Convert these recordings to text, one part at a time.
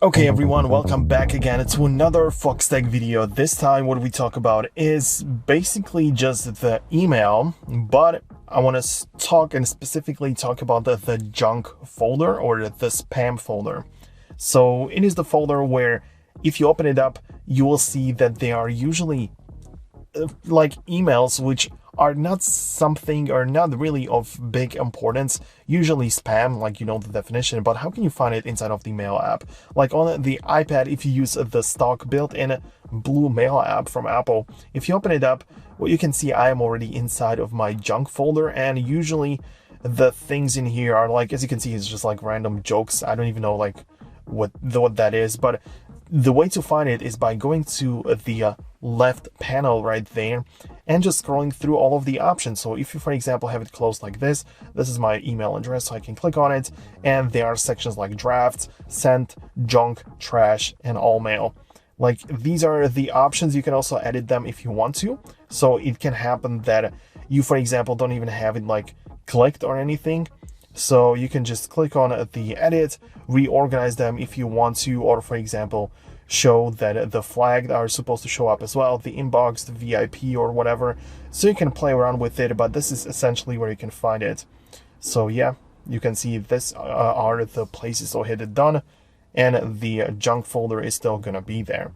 Okay everyone, welcome back again to another Fox Tech video. This time what we talk about is basically just the email, but I want to talk and specifically talk about the junk folder or the spam folder. So it is the folder where if you open it up, you will see that they are usually like emails which are not something or not really of big importance, usually spam, like you know the definition, but how can you find it inside of the mail app? Like on the iPad, if you use the stock built-in blue mail app from Apple, if you open it up, what you can see, I am already inside of my junk folder, and usually the things in here are like, as you can see, it's just like random jokes. I don't even know like what that is, but the way to find it is by going to the left panel right there and just scrolling through all of the options. So if you, for example, have it closed like this is my email address, so I can click on it, and there are sections like drafts, sent, junk, trash, and all mail. Like these are the options. You can also edit them if you want to. So it can happen that you, for example, don't even have it like clicked or anything. So you can just click on the edit, reorganize them if you want to, or for example, show that the flags are supposed to show up as well, the inbox, the VIP or whatever. So you can play around with it, but this is essentially where you can find it. So yeah, you can see this are the places. So hit it done, and the junk folder is still gonna be there.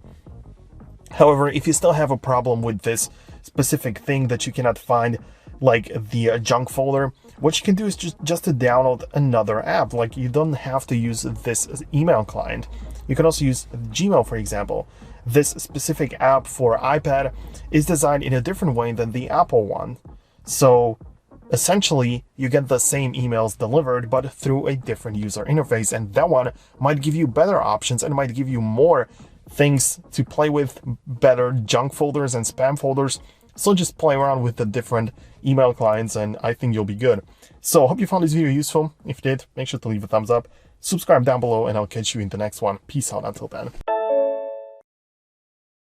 However, if you still have a problem with this specific thing that you cannot find, like the junk folder, what you can do is just to download another app. Like you don't have to use this email client. You can also use Gmail, for example. This specific app for iPad is designed in a different way than the Apple one. So essentially, you get the same emails delivered, but through a different user interface. And that one might give you better options and might give you more things to play with, better junk folders and spam folders. So just play around with the different email clients and I think you'll be good. So hope you found this video useful. If you did, make sure to leave a thumbs up, subscribe down below, and I'll catch you in the next one. Peace out until then.